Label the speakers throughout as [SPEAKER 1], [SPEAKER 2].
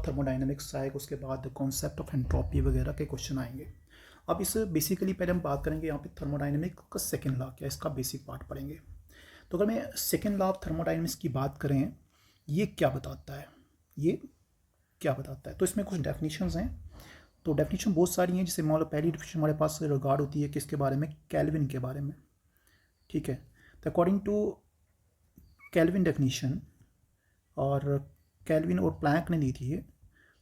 [SPEAKER 1] Thermodynamics आएगा, उसके बाद कॉन्सेप्ट ऑफ एंट्रोपी वगैरह के क्वेश्चन आएंगे। अब इस बेसिकली पहले हम बात करेंगे यहाँ पे थर्मोडाइनमिक्स का सेकेंड लॉ क्या, इसका बेसिक पार्ट पढ़ेंगे। तो अगर मैं सेकेंड लॉ ऑफ थर्मोडाइनमिक्स की बात करें, ये क्या बताता है, ये क्या बताता है, तो इसमें कुछ डेफिनेशंस हैं। तो डेफिनेशन बहुत सारी हैं, जैसे मान लो पहली डेफिनेशन हमारे पास रिगार्ड होती है किसके बारे में, केल्विन के बारे में। ठीक है, तो अकॉर्डिंग टू केल्विन डेफिनेशन, और केल्विन और प्लैंक ने दी थी ये,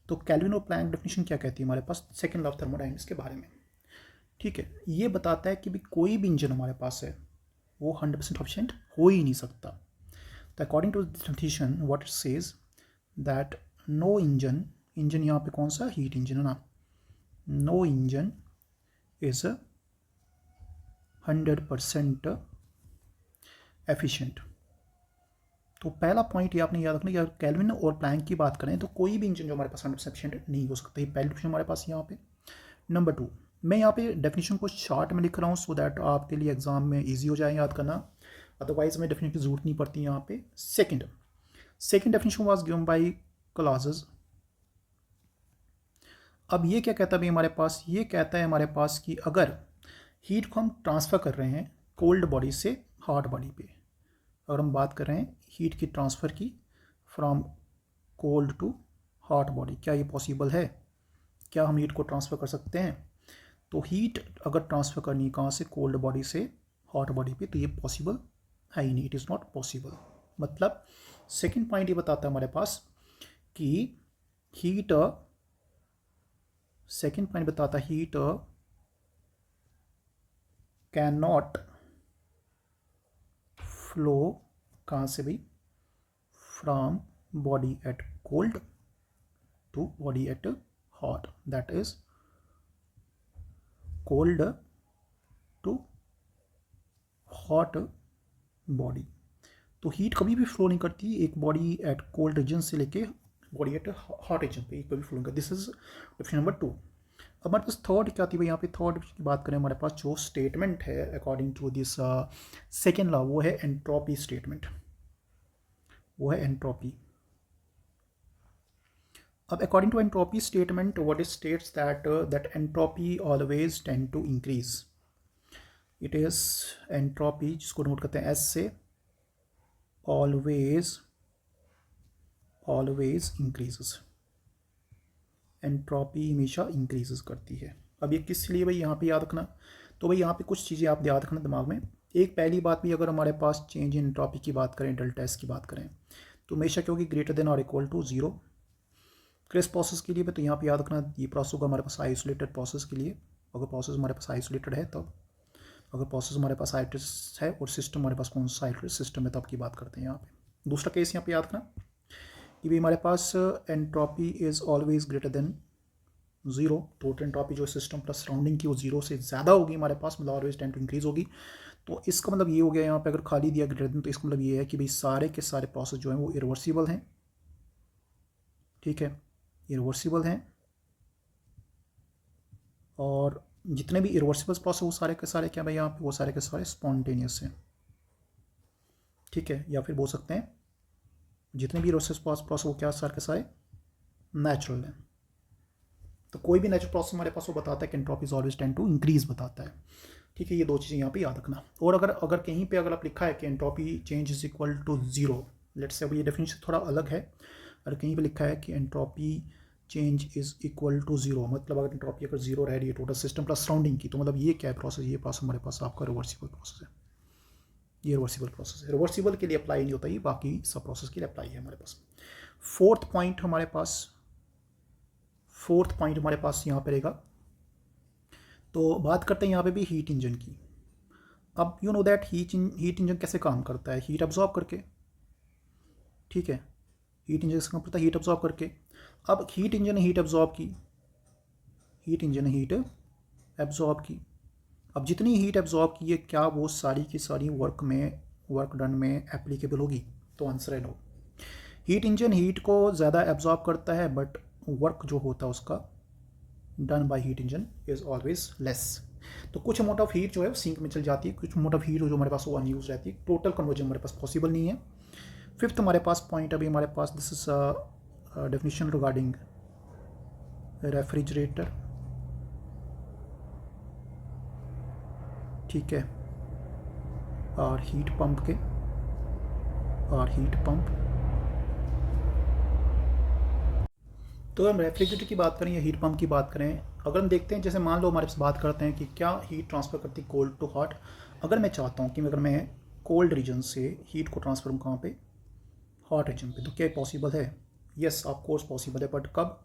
[SPEAKER 1] तो केल्विन और प्लैंक डेफिनेशन क्या कहती है हमारे पास सेकेंड लॉ ऑफ थर्मोडाइनमिक्स के बारे में। ठीक है, ये बताता है कि भी कोई भी इंजन हमारे पास है वो 100% एफिशिएंट हो ही नहीं सकता। तो according to this definition what it says that no engine, engine यहाँ पे कौन सा, हीट इंजन है ना, नो इंजन इज 100% एफिशिएंट। तो पहला पॉइंट ये आपने याद रखना कि अगर केल्विन और प्लैंक की बात करें तो कोई भी इंजन जो हमारे पास 100% एफिशिएंट नहीं हो सकता। ये पहली डेफिनेशन हमारे पास यहाँ पे। नंबर 2, मैं यहाँ पे डेफिनेशन को शॉर्ट में लिख रहा हूँ सो दैट आपके लिए एग्जाम में इजी हो जाए याद करना, अदरवाइज में डेफिनेशन की जरूरत नहीं पड़ती यहाँ पे। Second definition was given by clauses. अब ये क्या कहता है भाई हमारे पास, ये कहता है हमारे पास कि अगर हीट को हम ट्रांसफ़र कर रहे हैं कोल्ड बॉडी से हॉट बॉडी पे, और हम बात कर रहे हैं हीट की ट्रांसफ़र की from cold to hot body, क्या ये पॉसिबल है, क्या हम हीट को ट्रांसफ़र कर सकते हैं। तो हीट अगर ट्रांसफ़र करनी है कहाँ से, कोल्ड बॉडी से हॉट बॉडी पे, तो ये पॉसिबल है ही नहीं, इट इज़ नॉट पॉसिबल। मतलब सेकंड पॉइंट ये बताता है हमारे पास कि हीट, सेकंड पॉइंट बताता है हीट कैन नॉट फ्लो कहाँ से भी, from body at cold to body at hot, that is cold to hot body. तो हीट कभी भी फ्लो नहीं करती एक बॉडी एट कोल्ड रीजन से लेके बॉडी एट हॉट रीजन पे, कभी फ्लो नहीं करती। This is definition number 2। अब हमारे पास थर्ड क्या आती है भाई, यहाँ पे थर्ड की बात करें, हमारे पास जो स्टेटमेंट है according to this second law, वो है एंट्रोपी स्टेटमेंट, वो है एंट्रोपी। अब according to entropy statement what is states that entropy always tend to increase, it is entropy जिसको नोट करते हैं एस से, ऑलवेज इंक्रीजेस, एंट्रोपी हमेशा इंक्रीजेस करती है। अब ये किस लिए भाई यहाँ पे याद रखना, तो भाई यहाँ पे कुछ चीज़ें आप याद रखना दिमाग में। एक पहली बात भी, अगर हमारे पास चेंज इन एंट्रोपी की बात करें, डेल्टा एस की बात करें, तो हमेशा क्योंकि ग्रेटर देन और इक्वल टू 0। क्रिस्प प्रोसेस के लिए भी तो यहाँ पे याद रखना ये प्रोसेस होगा हमारे पास आइसोलेटेड प्रोसेस के लिए, अगर प्रोसेस हमारे पास आइसोलेटेड है तब, अगर प्रोसेस हमारे पास आइसोलेटेड है और सिस्टम हमारे पास कौन सा आइसोलेटेड सिस्टम है तब की बात करते हैं यहाँ पे। दूसरा केस यहाँ पे याद रखना कि भी हमारे पास entropy is always greater than 0, total entropy जो सिस्टम प्लस सराउंडिंग की वो 0 से ज़्यादा होगी हमारे पास, मतलब ऑलवेज टेंड टू इंक्रीज होगी। तो इसका मतलब ये हो गया यहाँ पे अगर खाली दिया ग्रेटर देन, तो इसका मतलब ये है कि भाई सारे के सारे प्रोसेस जो हैं वो इरिवर्सिबल हैं। ठीक है, इरिवर्सिबल हैं, और जितने भी इरिवर्सिबल प्रोसेस वो सारे के सारे क्या भाई यहाँ पे, वो सारे के सारे स्पॉन्टेनियस हैं। ठीक है, या फिर बोल सकते हैं जितने भी इरिवर्सिबल प्रोसेस वो क्या सारे के सारे नेचुरल हैं। तो कोई भी नेचुरल प्रोसेस हमारे पास वो बताता है कि entropy is always tend to increase बताता है। ठीक है, ये दो चीज़ें यहाँ पे याद रखना। और अगर कहीं पे अगर आप लिखा है कि entropy change is equal to 0, let's say, अब ये डेफिनेशन थोड़ा अलग है, अगर कहीं पे लिखा है कि entropy change is equal to 0, मतलब अगर एंट्रोपी अगर 0 रह रही है टोटल सिस्टम प्लस सराउंडिंग की, तो मतलब ये क्या है प्रोसेस, ये प्रोसेस हमारे पास आपका रिवर्सिबल प्रोसेस है, ये रिवर्सिबल प्रोसेस है। रिवर्सिबल के लिए अप्लाई नहीं होता, ये बाकी सब प्रोसेस के लिए अप्लाई है हमारे पास। फोर्थ पॉइंट हमारे पास यहाँ पे रहेगा, तो बात करते हैं यहाँ पे भी हीट इंजन की। अब you know that heat engine कैसे काम करता है, हीट अब्जॉर्ब करके। ठीक है, हीट इंजन कैसे काम करता है, हीट अब्जॉर्ब करके। अब हीट इंजन ने हीट अब्जॉर्ब की, हीट इंजन ने हीट एब्जॉर्ब की। अब जितनी हीट एब्जॉर्ब की है क्या वो सारी की सारी वर्क डन में एप्लीकेबल होगी, तो आंसर है नो। हीट इंजन हीट को ज़्यादा एब्जॉर्ब करता है, बट वर्क जो होता है उसका done by heat engine is always less. तो कुछ अमाउंट ऑफ हीट जो है वो सिंक में चल जाती है, कुछ अमाउंट ऑफ हीट जो हमारे पास वो अनयूज रहती है, टोटल कन्वर्जन हमारे पास पॉसिबल नहीं है। फिफ्थ हमारे पास पॉइंट अभी हमारे पास this is definition regarding refrigerator, ठीक है, और हीट पंप के, और हीट पंप। तो हम रेफ्रिजरेटर की बात करें या हीट पंप की बात करें, अगर हम देखते हैं, जैसे मान लो हमारे पास बात करते हैं कि क्या हीट ट्रांसफ़र करती कोल्ड टू हॉट। अगर मैं चाहता हूँ कि अगर मैं कोल्ड रीजन से हीट को ट्रांसफर करूँ कहाँ पे, हॉट रीजन पे, तो क्या पॉसिबल है? यस ऑफ कोर्स पॉसिबल है, बट कब?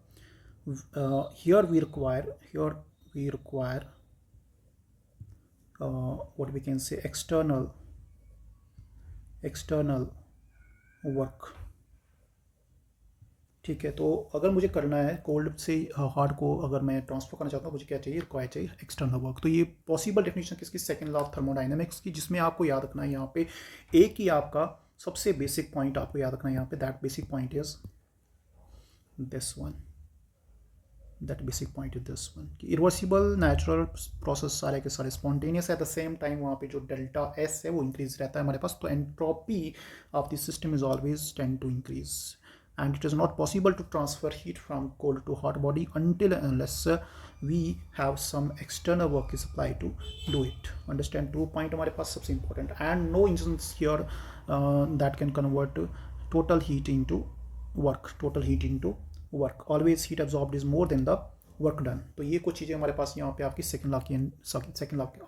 [SPEAKER 1] Here we require what we can say external work, ठीक है। तो अगर मुझे करना है कोल्ड से हॉट को, अगर मैं ट्रांसफर करना चाहता हूँ, मुझे क्या चाहिए? रिक्वायर चाहिए एक्सटर्नल वर्क। तो ये पॉसिबल डेफिनेशन किसकी? सेकंड लॉ ऑफ थर्मोडायनेमिक्स की, जिसमें आपको याद रखना है यहाँ पे एक ही आपका सबसे बेसिक पॉइंट आपको याद रखना है यहाँ पे, that basic point is this one, that basic point is this one कि इरिवर्सिबल नेचुरल प्रोसेस सारे के सारे spontaneous at the same time, वहाँ पे जो डेल्टा एस है वो इंक्रीज रहता है हमारे पास। तो entropy of the system is always tend to increase, and it is not possible to transfer heat from cold to hot body until and unless we have some external work is applied to do it. Understand? 2 point हमारे पास सबसे important, and no instance here that can convert total heat into work. Always heat absorbed is more than the work done. तो ये कुछ चीज़ें हमारे पास यहाँ पे आपकी सेकंड लॉ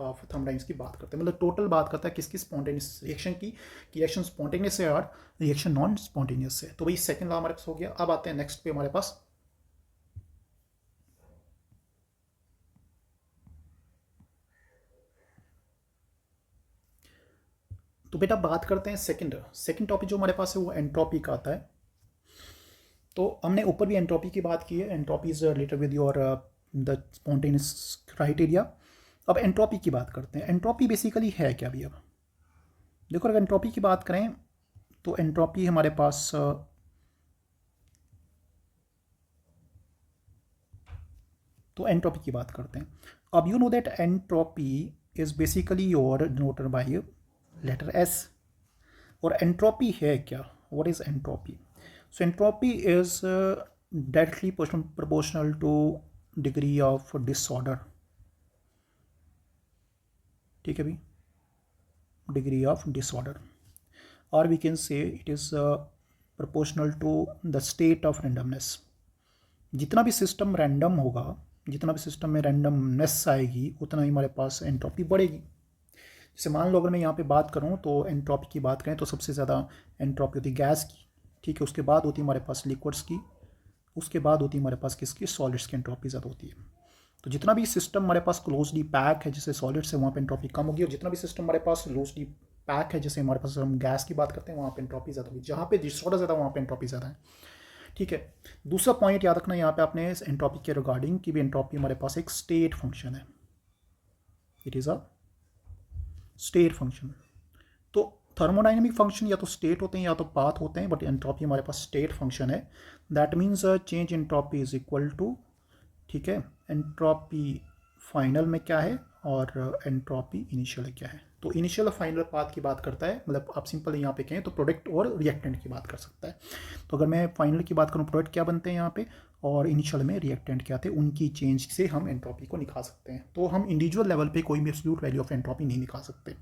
[SPEAKER 1] ऑफ थर्मोडायनेमिक्स की बात करते हैं, मतलब टोटल बात करता है किसकी? स्पॉन्टेनियस रिएक्शन की, कि रिएक्शन स्पॉन्टेनियस है और रिएक्शन नॉन स्पॉन्टेनियस है। तो वही सेकंड लॉ हमारे पास हो गया। अब आते हैं नेक्स्ट पे हमारे पास, तो बेटा बात करते हैं सेकंड टॉपिक जो हमारे पास है वो एंट्रोपी का आता है। तो हमने ऊपर भी एंट्रोपी की बात की है, entropy is related with your the spontaneous criteria. अब एंट्रोपी की बात करते हैं। एंट्रोपी बेसिकली है क्या? अभी अब देखो, अगर एंट्रोपी की बात करें तो एंट्रोपी हमारे पास तो एंट्रोपी की बात करते हैं। अब you know that entropy is basically your denoted by letter S. और एंट्रोपी है क्या? What is entropy? So entropy is directly proportional to degree of disorder, ठीक है भी, degree of disorder, or we can say it is proportional to the state of randomness. जितना भी system random होगा, जितना भी सिस्टम में रैंडमनेस आएगी, उतना ही हमारे पास एंट्रोपी बढ़ेगी। जैसे मान लो अगर मैं यहाँ पे बात करूँ तो एंट्रोपी की बात करें तो सबसे ज़्यादा एंट्रोपी होती है गैस की, ठीक है। उसके बाद होती है हमारे पास लिक्विड्स की, उसके बाद होती है हमारे पास किसकी? सॉलिड्स की एंट्रोपी ज़्यादा होती है। तो जितना भी सिस्टम हमारे पास क्लोजली पैक है, जैसे सॉलिड्स है, वहाँ पे एंट्रोपी कम होगी, और जितना भी सिस्टम हमारे पास लूजली पैक है, जैसे हमारे पास हम गैस की बात करते हैं, वहाँ पे एंट्रोपी ज़्यादा होगी। जहाँ पे डिसऑर्डर ज़्यादा, वहाँ पे एंट्रोपी ज़्यादा है, ठीक है। दूसरा पॉइंट याद रखना यहाँ पे आपने एंट्रोपी के रिगार्डिंग कि भी एंट्रोपी हमारे पास एक स्टेट फंक्शन है, it is a state function. तो थर्मोडाइनमिक फंक्शन या तो स्टेट होते हैं या तो पाथ होते हैं, बट एंट्रोपी हमारे पास स्टेट फंक्शन है। That means change entropy is equal to, ठीक है, एंट्रोपी फाइनल में क्या है और एंट्रोपी इनिशियल क्या है। तो इनिशियल और फाइनल पाथ की बात करता है, मतलब आप सिंपल यहाँ पे कहें तो प्रोडक्ट और रिएक्टेंट की बात कर सकता है। तो अगर मैं फाइनल की बात करूँ, प्रोडक्ट क्या बनते हैं यहाँ पे, और इनिशियल में रिएक्टेंट क्या थे, उनकी चेंज से हम एंट्रोपी को निकाल सकते हैं। तो हम इंडिविजुअल लेवल पे कोई भी एब्सोल्यूट वैल्यू ऑफ एंट्रोपी नहीं निकाल सकते।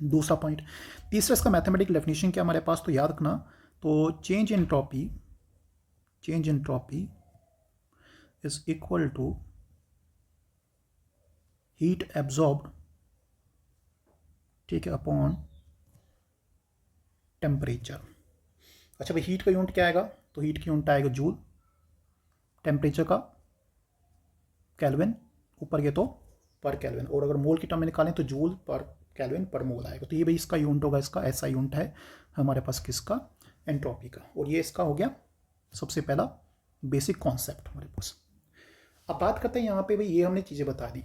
[SPEAKER 1] दूसरा पॉइंट। तीसरा इसका मैथमेटिकल डेफिनेशन क्या हमारे पास, तो याद रखना, तो change entropy is equal to heat absorbed, ठीक है, अपॉन टेम्परेचर। अच्छा भाई, हीट का यूनिट क्या आएगा? तो हीट की यूनिट आएगा जूल, टेम्परेचर का केल्विन, ऊपर गए तो पर केल्विन, और अगर मोल की टर्म में निकालें तो जूल पर केल्विन पर मोल आएगा। तो ये भाई इसका यूनिट होगा, इसका ऐसा यूनिट है हमारे पास किसका? एंट्रोपी का। और ये इसका हो गया सबसे पहला बेसिक कॉन्सेप्ट हमारे पास। अब बात करते हैं यहाँ पे, भाई ये हमने चीज़ें बता दी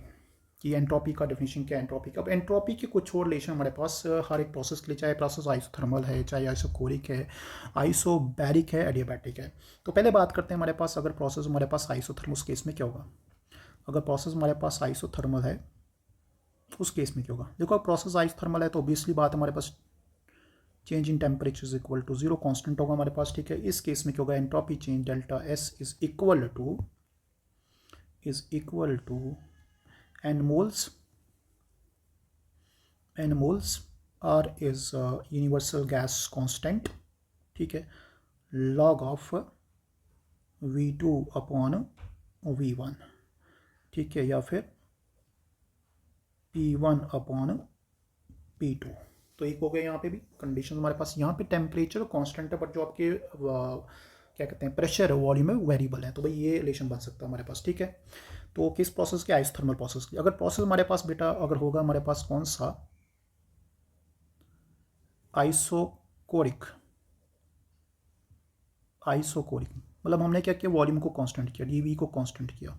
[SPEAKER 1] कि एंट्रोपी का डेफिनेशन क्या है एंट्रोपी का। अब एंट्रोपी के कुछ और रिलेशन हमारे पास हर एक प्रोसेस के लिए, चाहे प्रोसेस आइसोथर्मल है, चाहे आइसोकोरिक है, आइसोबैरिक है, एडियाबैटिक है। तो पहले बात करते हैं हमारे पास, अगर प्रोसेस हमारे पास आइसोथर्मल, उस केस में क्या होगा? अगर प्रोसेस हमारे पास आइसोथर्मल है उस केस में क्या होगा? देखो, प्रोसेस आइसोथर्मल है तो ऑब्वियसली बात हमारे पास change in temperature is equal to 0, constant होगा हमारे पास, ठीक है। इस केस में क्या होगा, entropy change delta S is equal to n moles R is universal gas constant, ठीक है, log of V2 upon V1, ठीक है, या फिर P1 अपॉन P2। तो एक हो गया यहाँ पे भी कंडीशन हमारे पास। यहाँ पे टेम्परेचर कांस्टेंट है, बट जो आपके क्या कहते हैं प्रेशर है, वॉल्यूम है, वेरिएबल है। तो भाई ये रिलेशन बन सकता है हमारे पास, ठीक है। तो किस प्रोसेस के, आइसोथर्मल प्रोसेस की। अगर प्रोसेस हमारे पास बेटा अगर होगा हमारे पास कौन सा, आइसोकोरिक, मतलब हमने क्या किया, वॉल्यूम को कांस्टेंट किया, डीवी को कांस्टेंट किया।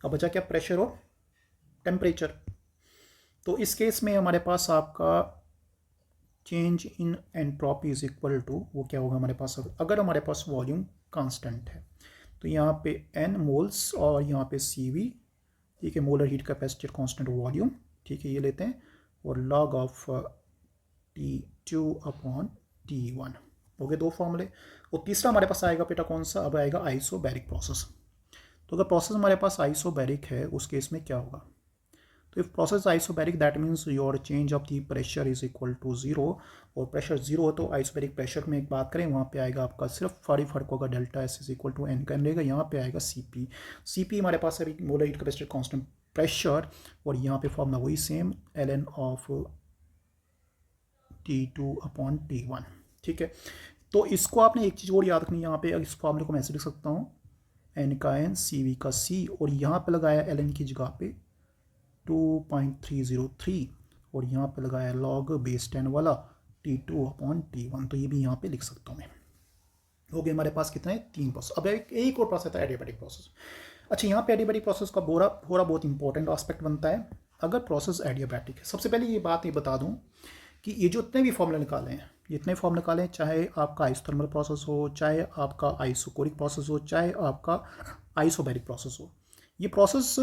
[SPEAKER 1] अब बचा क्या, प्रेशर और टेम्परेचर। तो इस केस में हमारे पास आपका change in entropy is equal to, वो क्या होगा हमारे पास, अगर हमारे पास वॉल्यूम कांस्टेंट है तो यहाँ पे n मोल्स और यहाँ पे CV, ठीक है, molar heat capacity constant volume, ठीक है, ये लेते हैं, और log of T2 upon T1 हो गए दो फॉर्मूले। और तीसरा हमारे पास आएगा बेटा कौन सा, अब आएगा आइसोबैरिक प्रोसेस। तो अगर प्रोसेस हमारे पास आइसोबैरिक है उस केस में क्या होगा, तो if process isobaric that means your change of the pressure is equal to 0, और प्रेशर 0 हो तो आइसोबैरिक प्रेशर में एक बात करें, वहाँ पे आएगा आपका सिर्फ फर्क होगा, delta S is equal to n का रहेगा, यहाँ पे आएगा CP हमारे पास अभी molar heat capacity constant pressure, और यहाँ पे फॉर्मूला वही same ln of T2 upon T1, ठीक है। तो इसको आपने एक चीज़ और याद रखनी है, यहाँ पे इस फॉर्मूले को मैं ऐसे लिख सकता हूँ, n का n, CV का C, और यहाँ पे लगाया ln की जगह पे 2.303, और यहाँ पे लगाया log बेस 10 वाला T2 अपॉन T1, तो ये भी यहाँ पे लिख सकता हूँ मैं। हो गए हमारे पास कितने, 3 प्रोसेस। अब एक और प्रोसेस है एडियाबैटिक प्रोसेस। अच्छा, यहाँ पे एडियाबैटिक प्रोसेस का थोड़ा बहुत इंपॉर्टेंट एस्पेक्ट बनता है। अगर प्रोसेस एडियाबैटिक है, सबसे पहले ये बात ये बता दूँ कि ये जो इतने भी फॉर्मूले निकाले हैं, जितने फॉर्म निकालें, चाहे आपका आइसोथर्मल प्रोसेस हो, चाहे आपका आइसोकोरिक प्रोसेस हो, चाहे आपका आइसोबैरिक प्रोसेस हो, ये प्रोसेस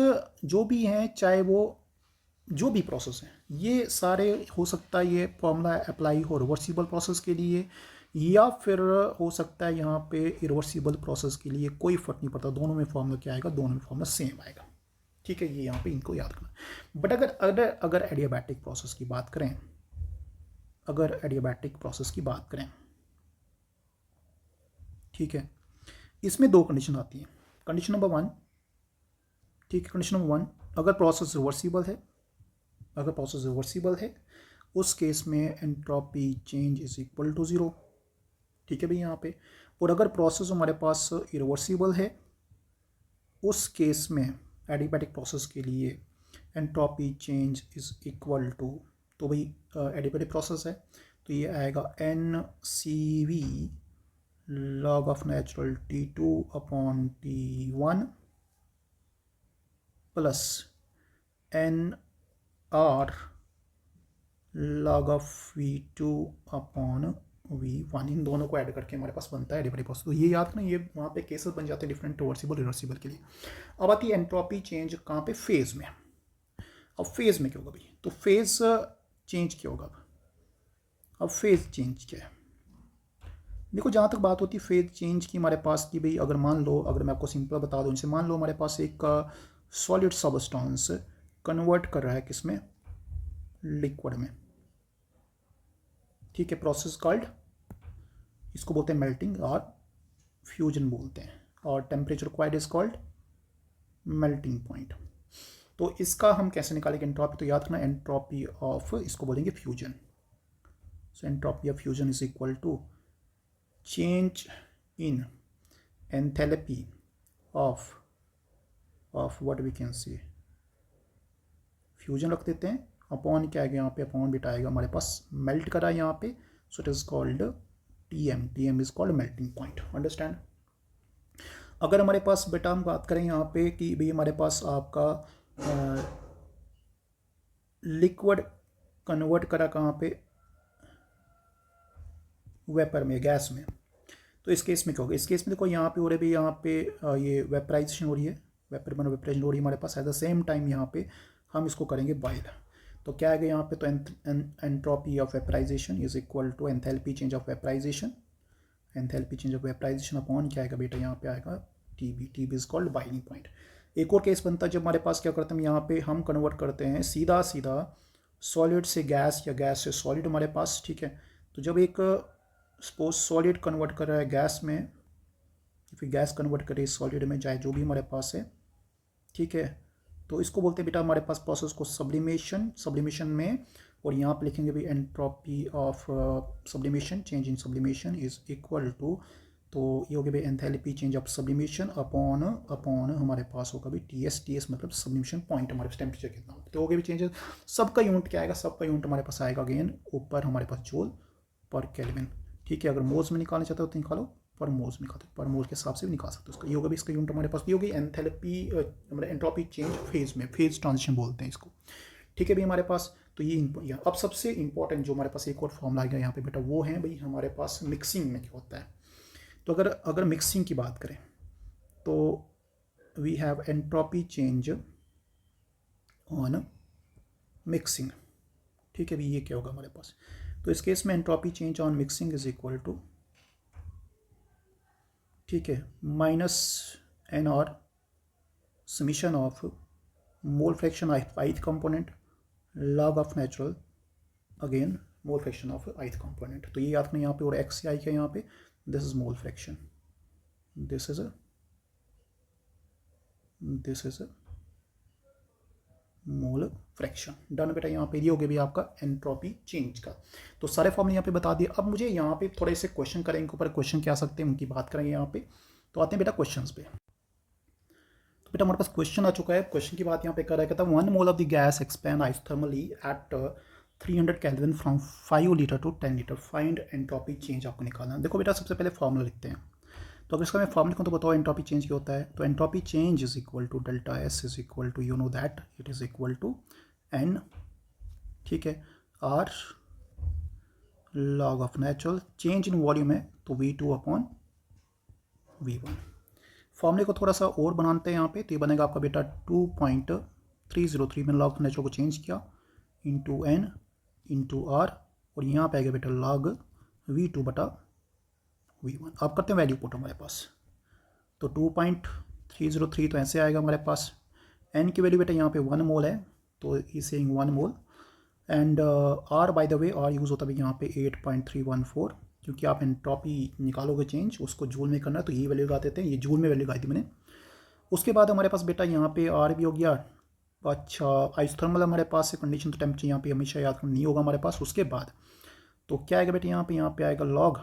[SPEAKER 1] जो भी हैं, चाहे वो जो भी प्रोसेस हैं, ये सारे हो सकता है ये फॉर्मूला अप्लाई हो रिवर्सिबल प्रोसेस के लिए, या फिर हो सकता है यहाँ पे इरिवर्सिबल प्रोसेस के लिए, कोई फर्क नहीं पड़ता, दोनों में फॉर्मूला क्या आएगा, दोनों में फॉर्मूला सेम आएगा, ठीक है। ये यहाँ पे इनको याद रखना। बट अगर एडियाबैटिक प्रोसेस की बात करें, अगर एडियाबैटिक प्रोसेस की बात करें, ठीक है, इसमें दो कंडीशन आती हैं। कंडीशन नंबर 1, ठीक है, कंडीशन नंबर 1, अगर प्रोसेस रिवर्सिबल है, उस केस में entropy change is equal to 0, ठीक है भाई यहाँ पे। और अगर प्रोसेस हमारे पास इरिवर्सिबल है, उस केस में एडियाबैटिक प्रोसेस के लिए entropy change is equal to, तो भाई एडियाबैटिक प्रोसेस है तो ये आएगा NCV log of natural T2 upon T1 plus NR log of V2 upon V1, इन दोनों को ऐड करके हमारे पास बनता है एडियाबैटिक प्रोसेस। तो ये याद रखना, ये वहाँ पे केसेस बन जाते हैं डिफरेंट, रिवर्सिबल के लिए। अब आती है एंट्रोपी चेंज कहाँ पे, फेज में। अब फेज में क्या होगा भाई, तो फेज चेंज क्या होगा, अब फेज चेंज क्या है, देखो जहाँ तक बात होती है फेज चेंज की हमारे पास की भाई, अगर मान लो, अगर मैं आपको सिंपल बता दूँ, इनसे मान लो हमारे पास एक सॉलिड सबस्टेंस कन्वर्ट कर रहा है किसमें, लिक्विड में, ठीक है, प्रोसेस कॉल्ड, इसको बोलते हैं मेल्टिंग और फ्यूजन बोलते हैं, और temperature required is called melting point. तो इसका हम कैसे निकालेंगे एंट्रोपी, तो याद रखना एंट्रोपी ऑफ, इसको बोलेंगे fusion. So entropy of fusion is equal to change in enthalpy of what we can see, fusion रख देते हैं, अपॉन क्या आएगा यहाँ पे, अपॉन बिट आएगा हमारे पास, मेल्ट करा है यहाँ पे, so it is called TM is called melting point, understand. अगर हमारे पास बेटा हम बात करें यहाँ पे कि भाई हमारे पास आपका लिक्विड कन्वर्ट करा कहाँ पे, वेपर में, गैस में, तो इस केस में क्या होगा, इस केस में देखो यहाँ पे हो रहा है भाई, यहाँ पे ये वेपराइजेशन हो रही है, वेपराइजेशन हो रही है हमारे पास, एट द सेम टाइम यहाँ पे हम इसको करेंगे बॉयल। तो क्या आएगा यहाँ पे, तो entropy of vaporisation is equal to enthalpy change of vaporisation, enthalpy change of vaporisation upon क्या आएगा बेटा, यहाँ पे आएगा TB, TB is called boiling point. एक और केस बनता है जब हमारे पास क्या करते हैं, यहाँ पे हम कन्वर्ट करते हैं सीधा सीधा सॉलिड से गैस या गैस से सॉलिड हमारे पास, ठीक है। तो जब एक सपोज सॉलिड कन्वर्ट कर रहा है गैस में, फिर गैस कन्वर्ट करे सॉलिड में, चाहे जो भी हमारे पास है, ठीक है। तो इसको बोलते हैं बेटा हमारे पास प्रोसेस को सब्लिमेशन, सब्लिमेशन में, और यहाँ पे लिखेंगे भी entropy of sublimation, change in sublimation is equal to, तो ये हो गया भाई enthalpy change of sublimation upon हमारे पास होगा भी टी एस मतलब सब्लिमेशन पॉइंट, हमारे पास टेम्परेचर कितना होगा, तो हो गया भी चेंजेस। सबका यूनिट क्या आएगा, सबका यूनिट हमारे पास आएगा अगेन ऊपर हमारे पास जूल पर केल्विन, ठीक है। अगर मोल्स में निकालना चाहते हो तो निकालो, पर मोल्स में निकालते पर मोल के हिसाब से भी निकाल सकते हो उसका। ये होगा भी इसका यूनिट हमारे पास, ये होगी एंथैल्पी मतलब एंट्रोपी चेंज फेज में, फेज ट्रांजिशन बोलते हैं इसको, ठीक है भाई हमारे पास। तो ये अब सबसे इंपॉर्टेंट जो हमारे पास एक और फॉर्मूला आ गया यहाँ पे बेटा, वो है भाई हमारे पास मिक्सिंग में क्या होता है। तो अगर मिक्सिंग की बात करें तो we have entropy change on mixing, ठीक है भाई। ये क्या होगा हमारे पास, तो इस केस में entropy change on mixing is equal to, ठीक है, माइनस एन और summation of mole fraction of ith component log of natural again mole fraction of ith component. तो ये याद रखना यहाँ पे, और एक्स से आई क्या यहाँ पे, this is mole fraction, this is mole fraction. Done बेटा, यहाँ पे ये हो गया भी आपका एंट्रोपी चेंज का। तो सारे फॉर्मूले यहाँ पे बता दिए। अब मुझे यहाँ पे थोड़े से क्वेश्चन करेंगे, इनके ऊपर क्वेश्चन क्या आ सकते हैं उनकी बात करेंगे यहाँ पे। तो आते हैं बेटा क्वेश्चंस पे। तो बेटा हमारे पास क्वेश्चन आ चुका है। क्वेश्चन की बात यहाँ पे कर रहा है, कहता है 1 mole of the gas expand isothermally at 300 kelvin from 5 litre to 10 litre, find entropy change आपको निकालना है। देखो बेटा सबसे पहले फॉर्मूला लिखते हैं। तो अगर इसका मैं फॉर्मूला लिखूँ तो बताओ एंट्रोपी चेंज क्या होता है। तो entropy change is equal to delta S is equal to, you know that it is equal to n, ठीक है, R log of natural, change in volume है तो V2 अपॉन V1। फॉर्मूले को थोड़ा सा और बनाते हैं यहाँ पे, तो ये बनेगा आपका बेटा 2.303 में लॉग नेचुरल को चेंज किया इंटू एन इंटू आर, और यहाँ पे आएगा बेटा लॉग V2 बटा V1। अब करते हैं वैल्यू पुट हमारे पास। तो 2.303 तो ऐसे आएगा हमारे पास। एन की वैल्यू बेटा यहाँ पे 1 मोल है, तो इसे 1 mole, and R by the way R use होता है यहाँ पे 8.314, क्योंकि आप एंट्रोपी निकालोगे चेंज उसको जूल में करना है, तो ये वैल्यू लगा देते हैं, ये जूल में वैल्यू लगाई थी मैंने। उसके बाद हमारे पास बेटा यहाँ पे आर भी हो गया। अच्छा, आइसोथर्मल हमारे पास है कंडीशन, तो टेम्परेचर यहाँ पे हमेशा याद करना नहीं होगा हमारे पास। उसके बाद तो क्या आएगा बेटा यहाँ पे आएगा लॉग,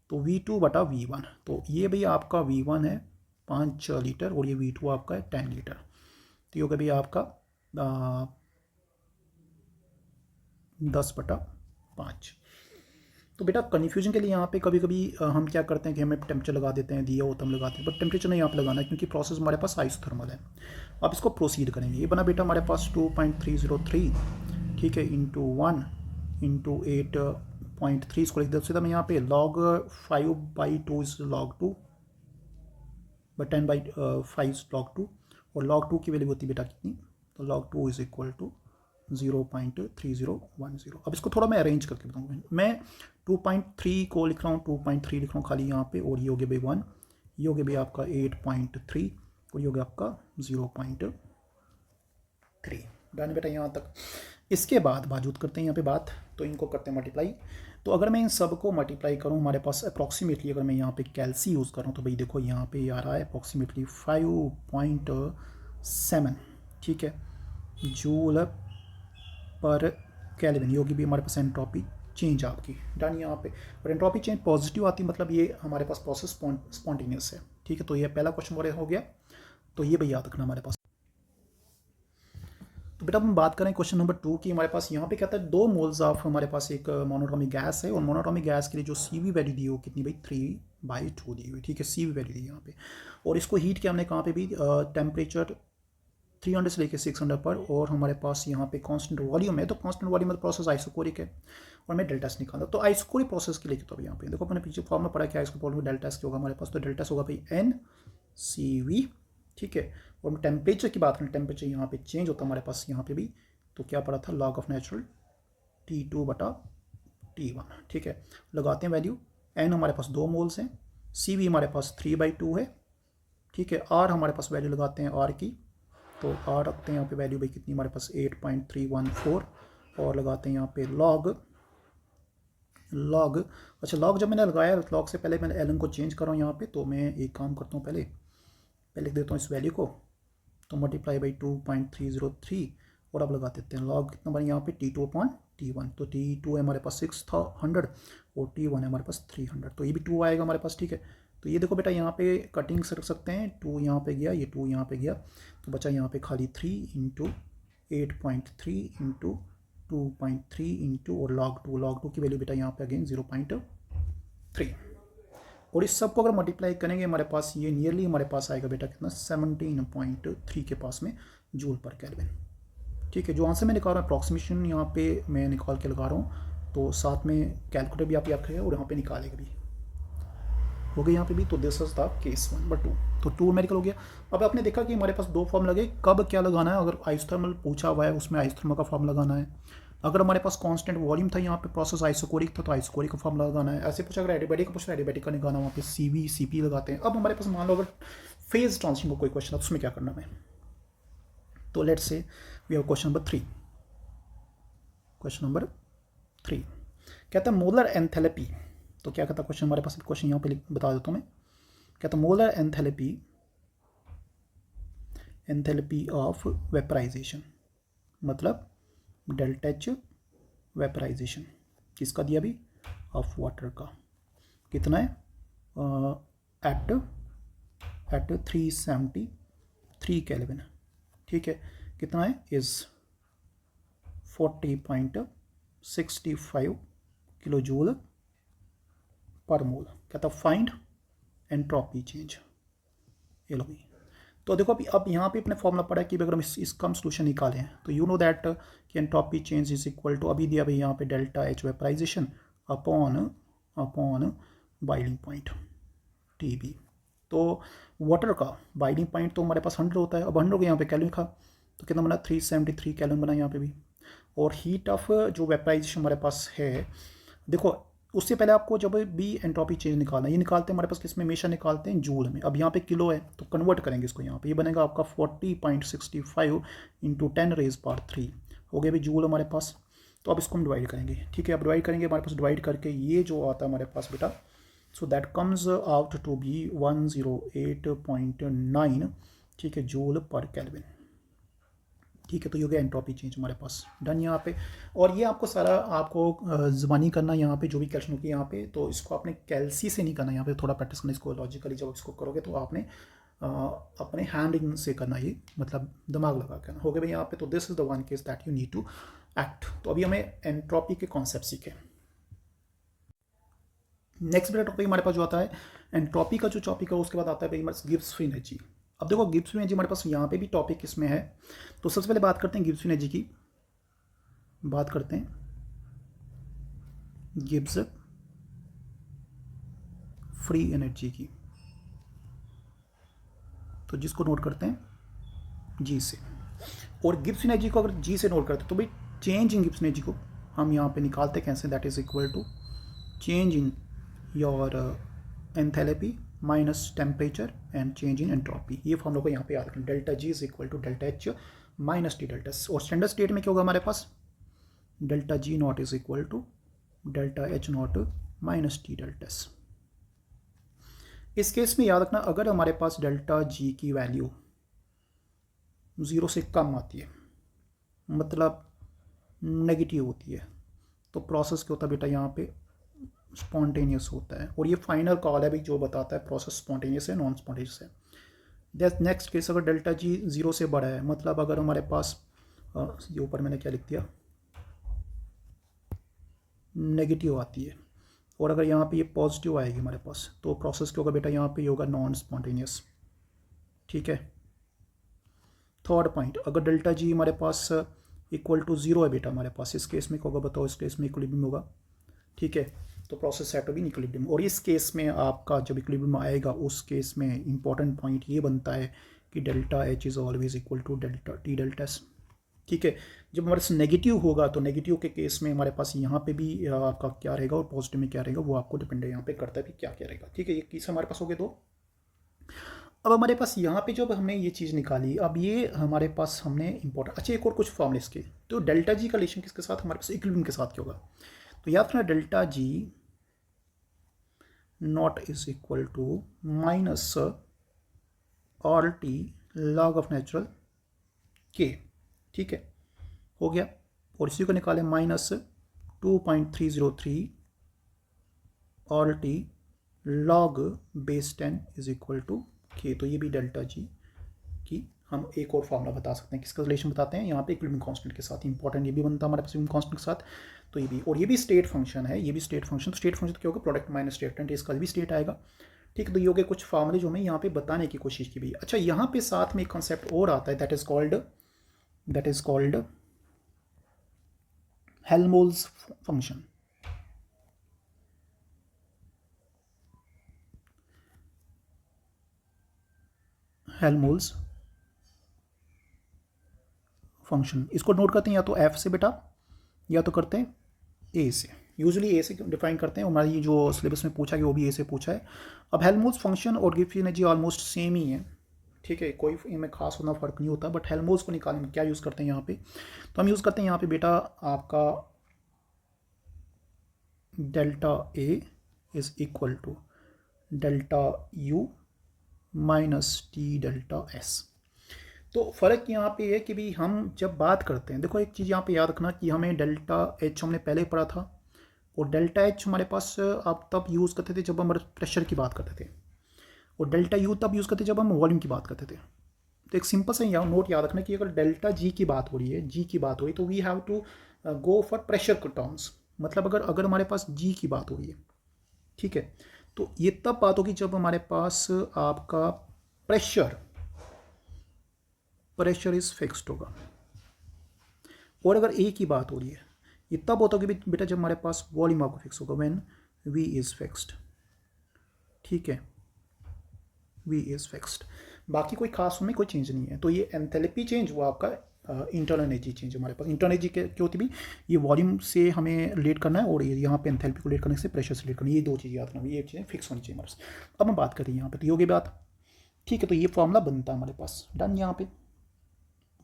[SPEAKER 1] तो V2 बटा V1। तो ये भाई आपका V1 है 5 लीटर और ये V2 आपका है 10 लीटर। तो ये होगा भाई आपका 10/5। तो बेटा कन्फ्यूजन के लिए यहाँ पे कभी कभी हम क्या करते हैं कि हमें टेम्परेचर लगा देते हैं, दिया होता हम लगाते हैं, बट टेम्परेचर नहीं यहाँ पे लगाना है क्योंकि प्रोसेस हमारे पास आइसोथर्मल है। अब इसको प्रोसीड करेंगे। ये बना बेटा हमारे पास 2.303, ठीक है, इंटू 1 इंटू 8.3, इसको लिख देते सीधा मैं यहाँ पे log 5/2 is log 2, but 10/5 is log 2, और लॉग 2 की वैल्यू होती है बेटा कितनी, तो लॉग 2 इज इक्वल टू 0.3010। अब इसको थोड़ा मैं अरेंज करके बताऊँगा। मैं 2.3 को लिख रहा हूँ, 2.3 लिख रहा हूँ खाली यहाँ पे, और ये हो गया भाई 1, ये हो गया भाई आपका 8.3, और ये हो गया आपका 0.3। डन बेटा यहाँ तक। इसके बाद बाजूद करते हैं यहाँ पे बात, तो इनको करते हैं मल्टीप्लाई। तो अगर मैं इन सब को मल्टीप्लाई करूँ हमारे पास अप्रॉक्सीमेटली, अगर मैं यहाँ पे कैल्सी यूज़ कर रहा हूँ, तो भाई देखो यहाँ पे आ रहा है अप्रॉक्सीमेटली 5.7, ठीक है, जूल पर केल्विन। योगी भी हमारे पास एंट्रोपी चेंज आपकी। डन यहाँ पे। और एंट्रोपी चेंज पॉजिटिव आती है, मतलब ये हमारे पास प्रोसेस स्पॉन्टेनियस है, ठीक है। तो ये पहला क्वेश्चन हो गया, तो ये भाई याद रखना हमारे पास। तो बेटा हम बात करें क्वेश्चन नंबर 2 की। हमारे पास यहाँ पे कहता है 2 मोल्स ऑफ हमारे पास एक मोनोटोमिक गैस है, और मोनोटोमिक गैस के लिए जो CV वैल्यू दी हो कितनी भाई 3/2 दी हुई, ठीक है, CV वैल्यू दी यहाँ पे। और इसको हीट किया हमने कहाँ पे भी, टेम्परेचर 300 से लेकर 600 पर, और हमारे पास यहाँ पे कांस्टेंट वॉल्यूम है। तो कांस्टेंट वॉल्यूम में प्रोसेस आइसोकोरिक है, और मैं डेल्टा से निकाला। तो आइसोकोरिक प्रोसेस के लिए तो अभी यहाँ पे देखो अपने पीछे फॉर्मूला पड़ा क्या है, इसको बोलो डेल्टा क्या होगा हमारे पास, तो डेल्टा होगा भाई NCV, ठीक है। और टेम्परेचर की बात करें, टेम्परेचर यहाँ पे चेंज होता है हमारे पास यहाँ पे भी, तो क्या पड़ा था, log ऑफ नेचुरल T2 बटा T1, ठीक है। लगाते हैं वैल्यू, N हमारे पास 2 मोल्स हैं, CV हमारे पास 3/2 है, ठीक है। R हमारे पास वैल्यू लगाते हैं R की, तो R रखते हैं यहाँ पे वैल्यू भाई कितनी हमारे पास 8.314, और लगाते हैं यहाँ पे लॉग अच्छा लॉग जब मैंने लगाया, लॉग से पहले मैंने एलन को चेंज कर रहा हूँ यहाँ पे, तो मैं एक काम करता हूँ, पहले लिख देता हूँ इस वैल्यू को, तो मल्टीप्लाई बाई 2.303, और अब लगा देते हैं लॉग कितना बना यहाँ पे T2/T1, तो T2 है हमारे पास 600 और T1 है हमारे पास 300, तो ये भी 2 आएगा हमारे पास, ठीक है। तो ये देखो बेटा यहाँ पे कटिंग से रख सकते हैं, 2 यहाँ पे गया, ये 2 यहाँ पे गया, तो बचा यहाँ पे खाली 3 इंटू 8.3 इंटू 2.3 इंटू और log 2 की वैल्यू बेटा यहाँ पे अगेन 0.3, और इस सब को अगर मल्टीप्लाई करेंगे हमारे पास ये नियरली हमारे पास आएगा बेटा कितना 17.3 के पास में जूल पर केल्विन, ठीक है। जो आंसर मैं निकाल रहा हूँ अप्रॉक्सीमेशन यहाँ पे मैं निकाल के लगा रहा हूँ, तो साथ में कैलकुलेटर भी आप याद करेगा और यहाँ पे निकालेगा भी, हो गया यहाँ पे भी। तो this is the case 1 number 2, तो 2 मेडिकल हो गया। अब आपने देखा कि हमारे पास 2 फॉर्म लगे, कब क्या लगाना है, अगर आइसोथर्मल पूछा हुआ है उसमें आइसोथर्मल का फॉर्म लगाना है, अगर हमारे पास कांस्टेंट वॉल्यूम था यहाँ पे प्रोसेस आइसोकोरिक था तो आइसोकोरिक का फॉर्म लगाना है, ऐसे पूछा अगर एडियाबैटिक का पूछा एडियाबैटिक का निकालना, वहाँ पे CV CP लगाते हैं। अब हमारे पास मान लो अगर फेज ट्रांजिशन का कोई क्वेश्चन है तो उसमें क्या करना है, तो let's say we have question number 3, question number 3 कहता है मोलर एंथैल्पी, तो क्या कहता है क्वेश्चन हमारे पास, क्वेश्चन यहाँ पे बता देता हूँ मैं, कहता है मोलर एंथैल्पी ऑफ वेपराइजेशन, मतलब डेल्टा H वेपराइजेशन किसका दिया भी, ऑफ वाटर का, कितना है एट 373 केल्विन, ठीक है, कितना है इज 40.65 किलो जूल पर मोल, कहता फाइंड एंट्रोपी चेंज, ये लो भी। तो देखो अभी अब यहाँ पे अपने फॉर्मूला पड़ा है कि अगर हम इसका हम सोल्यूशन निकालें तो यू नो दैट कि entropy change is equal to, अभी दिया भाई यहाँ पे delta H vaporisation upon boiling point TB, तो वाटर का बॉइलिंग पॉइंट तो हमारे पास 100 होता है, अब 100 को यहाँ पे कैलोरी लिखा तो कितना बना 373 कैलोरी बना यहाँ पे भी, और हीट ऑफ जो वेपराइजेशन हमारे पास है, देखो उससे पहले आपको जब भी एंट्रोपी चेंज निकालना है, ये निकालते हैं हमारे पास किसमें, हमेशा निकालते हैं जूल में। अब यहाँ पे किलो है तो कन्वर्ट करेंगे इसको, यहाँ पे ये बनेगा आपका 40.65 इंटू 10⁻³ हो गया भाई जूल हमारे पास। तो अब इसको हम डिवाइड करेंगे, ठीक है। अब डिवाइड करेंगे हमारे पास, डिवाइड करके ये जो आता है हमारे पास बेटा, so that comes out to be 108.9, ठीक है, जूल पर केल्विन, ठीक है। तो ये हो गया एंट्रोपी चेंज हमारे पास डन यहाँ पे। और ये आपको सारा आपको ज़बानी करना यहाँ पे, जो भी कैल्शियम होगी यहाँ पे, तो इसको आपने कैल्सी से नहीं करना, यहाँ पे थोड़ा प्रैक्टिस करना इसको लॉजिकली, जब इसको करोगे तो आपने अपने हैंड से करना, ये मतलब दिमाग लगा करना, हो गया भाई यहाँ पे। तो this is the one case that you need to act. तो अभी हमें एंट्रोपी के कॉन्सेप्ट सीखे। नेक्स्ट मेरा टॉपिक हमारे पास जो आता है एंट्रोपी का, जो टॉपिक है उसके बाद आता है भाई हमारे गिब्स फ्री एनर्जी। अब देखो गिब्स फ्री एनर्जी हमारे पास यहाँ पे भी टॉपिक इसमें है, तो सबसे पहले बात करते हैं गिब्स फ्री एनर्जी की, बात करते हैं गिब्स फ्री एनर्जी की, तो जिसको नोट करते हैं G से, और गिब्स फ्री एनर्जी को अगर G से नोट करते हैं तो भाई चेंज इन गिब्स एनर्जी को हम यहाँ पे निकालते कैसे, that is equal to change in your enthalpy minus temperature and change in entropy. ये फॉर्मूला को यहाँ पे याद रखें, delta G is equal to delta H minus T delta S, और स्टैंडर्ड स्टेट में क्या होगा हमारे पास, delta G not is equal to delta H not minus T delta S। इस केस में याद रखना अगर हमारे पास डेल्टा G की वैल्यू 0 से कम आती है, मतलब नेगेटिव होती है, तो प्रोसेस क्या होता है बेटा यहाँ पे स्पॉन्टेनियस होता है, और ये फाइनल कॉल है भाई जो बताता है प्रोसेस स्पॉन्टेनियस है नॉन स्पॉन्टेनियस है। नेक्स्ट केस अगर डेल्टा G 0 से बड़ा है, मतलब अगर हमारे पास ये ऊपर मैंने क्या लिख दिया नेगेटिव आती है, और अगर यहाँ पे ये पॉजिटिव आएगी हमारे पास, तो प्रोसेस क्या होगा बेटा यहाँ पे होगा नॉन स्पॉन्टेनियस, ठीक है। थर्ड पॉइंट, अगर डेल्टा G हमारे पास इक्वल टू 0 है बेटा हमारे पास, इस केस में क्या होगा बताओ, इस केस में इक्विलिब्रियम होगा, ठीक है, तो प्रोसेस सेट होगी इक्विलिब्रियम। और इस केस में आपका जब इक्विलिब्रियम आएगा उस केस में इंपॉर्टेंट पॉइंट ये बनता है कि delta H is always equal to delta T delta S, ठीक है। जब हमारे पास नेगेटिव होगा तो नेगेटिव के केस में हमारे पास यहाँ पे भी आपका क्या रहेगा और पॉजिटिव में क्या रहेगा वो आपको डिपेंड है यहाँ पे करता है कि क्या क्या रहेगा। ठीक है, ये केस हमारे पास हो गए दो। अब हमारे पास यहाँ पे जब हमने ये चीज़ निकाली, अब ये हमारे पास हमने इंपॉर्टेंट, अच्छा एक और कुछ फॉर्मूले इसके, तो डेल्टा जी का रिलेशन किसके साथ, हमारे पास इक्विलिब्रियम के साथ क्या होगा। तो याद रखना delta G naught is equal to minus R T log of natural K. ठीक है, हो गया। और इसी को निकालें minus 2.303 R T log base 10 is equal to K. तो ये भी डेल्टा जी की हम एक और फॉर्मूला बता सकते हैं। किसका रिलेशन बताते हैं यहाँ पे, इक्विलिब्रियम कांस्टेंट के साथ। इंपॉर्टेंट ये भी बनता है हमारे पास इक्विलिब्रियम कांस्टेंट के साथ। तो ये भी, और ये भी स्टेट फंक्शन है, ये भी स्टेट फंक्शन। तो स्टेट फंक्शन तो क्या होगा, प्रोडक्ट माइनस स्टेटमेंट, इसका भी स्टेट आएगा। ठीक है, तो ये हो गए कुछ फॉर्मूले जो हमें यहाँ पे बताने की कोशिश की गई। अच्छा, यहाँ पे साथ में एक कॉन्सेप्ट और आता है, that is called Helmholtz function. Helmholtz function, इसको नोट करते हैं या तो एफ से बेटा, या तो करते हैं ए से। यूजुअली ए से डिफाइन करते हैं, हमारी ये जो सिलेबस में पूछा गया वो भी ए से पूछा है। अब हेल्महोल्ट्ज़ फंक्शन और गिब्स एनर्जी ऑलमोस्ट सेम ही है। ठीक है, कोई इनमें खास होना फ़र्क नहीं होता। बट हेल्महोल्ट्ज़ को निकालने में क्या यूज़ करते हैं यहाँ पे, तो हम यूज़ करते हैं यहाँ पे बेटा आपका delta A is equal to delta U minus T delta S. तो फ़र्क यहाँ पे है कि भी हम जब बात करते हैं, देखो एक चीज़ यहाँ पे याद रखना कि हमें डेल्टा एच हमने पहले पढ़ा था, और डेल्टा एच हमारे पास आप तब यूज़ करते थे जब हम प्रेशर की बात करते थे, और डेल्टा यू तब यूज़ करते जब हम वॉल्यूम की बात करते थे। तो एक सिंपल सा यहाँ नोट याद रखना कि अगर डेल्टा जी की बात हो रही है, जी की बात हो रही है, तो we have to go for pressure terms. मतलब अगर हमारे पास जी की बात हो रही है, ठीक है, तो ये तब बात होगी जब हमारे पास आपका प्रेशर इज फिक्स्ड होगा। और अगर ए की बात हो रही है, ये तब होता होगी बेटा जब हमारे पास वॉल्यूम आपको फिक्स होगा, व्हेन वी इज फिक्स्ड। ठीक है, वी इज फिक्स्ड। बाकी कोई खास उसमें कोई चेंज नहीं है। तो ये एंथैल्पी चेंज वो आपका इंटरनल एनर्जी चेंज हमारे पास। इंटरनल एनर्जी क्या होती भी, ये वॉल्यूम से हमें रिलेट करना है, और ये यहाँ पे एंथैल्पी को रिलेट करने से प्रेशर से रिलेट करना है। ये दो चीज़ याद रखना, ये एक चीज़ें फिक्स होनी चाहिए हमारे पास। अब हम बात करें यहाँ पे, तो ये होगी बात। ठीक है, तो ये फॉर्मूला बनता है हमारे पास, डन यहाँ पे।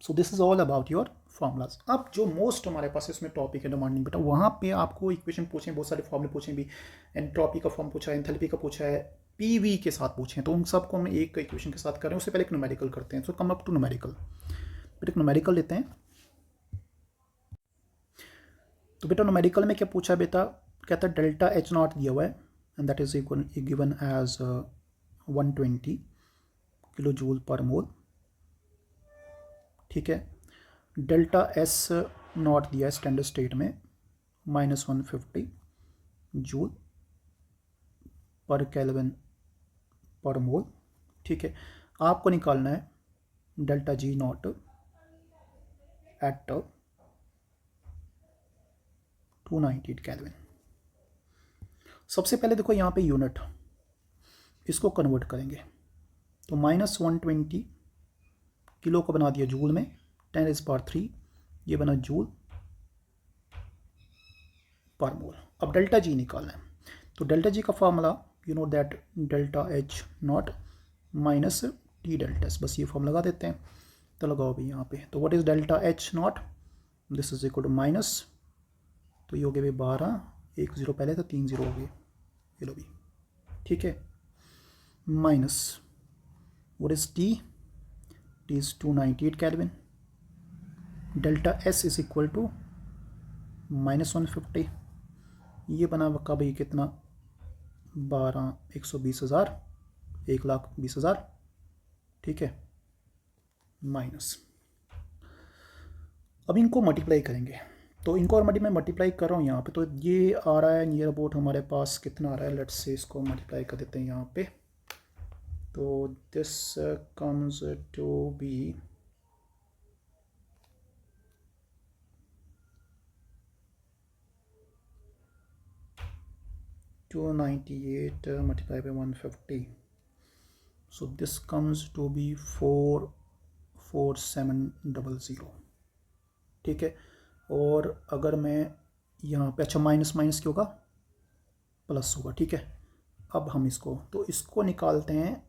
[SPEAKER 1] So this is all about your formulas. अब जो मोस्ट हमारे पास इसमें टॉपिक है डिमांडिंग बेटा, वहाँ पे आपको इक्वेशन पूछे, बहुत सारे फॉर्मूले पूछे भी, एंट्रोपी का फॉर्म पूछा है, एंथैल्पी का पूछा है, पीवी के साथ पूछे हैं। तो उन सबको हम एक इक्वेशन के साथ कर रहे हैं। उससे पहले एक न्यूमेरिकल करते हैं। सो कम अप टू न्यूमेरिकल, बेटा एक न्यूमेरिकल लेते हैं। तो बेटा न्यूमेरिकल में क्या पूछा है बेटा, कहता है डेल्टा एच नॉट दिया हुआ है, and that is equal given as 120 kilo joule per mole. ठीक है, डेल्टा एस नॉट दिया है स्टैंडर्ड स्टेट में -150 जूल पर केल्विन पर मोल। ठीक है, आपको निकालना है delta G not at 298 kelvin. सबसे पहले देखो यहाँ पे यूनिट, इसको कन्वर्ट करेंगे। तो -120 किलो को बना दिया जूल में, 10⁻3 ये बना जूल पर मोल। अब डेल्टा जी निकालना है। तो डेल्टा जी का formula you know that delta H not minus T delta S, बस ये फॉर्म लगा देते हैं। तो लगाओ भी यहाँ पे। तो what is delta H naught, this is equal to minus, तो ये हो गए भी 12, 1 0 पहले तो 3 0 हो गए, ये लो भी। ठीक है, minus what is T, T is 298 kelvin, delta S is equal to -150, ये बना का भाई कितना, 12 120,000, 1,20,000। ठीक है, माइनस, अब इनको मल्टीप्लाई करेंगे। तो इनको और मैं मल्टीप्लाई कर रहा हूँ यहाँ पे, तो ये आ रहा है नियर अबाउट हमारे पास कितना आ रहा है, लेट्स से इसको मल्टीप्लाई कर देते हैं यहाँ पे। तो this comes to be 298 multiplied by 150. So this comes to be 44700. ठीक है। और अगर मैं यहाँ पे, अच्छा माइनस माइनस क्या होगा, प्लस होगा, ठीक है। अब हम इसको निकालते हैं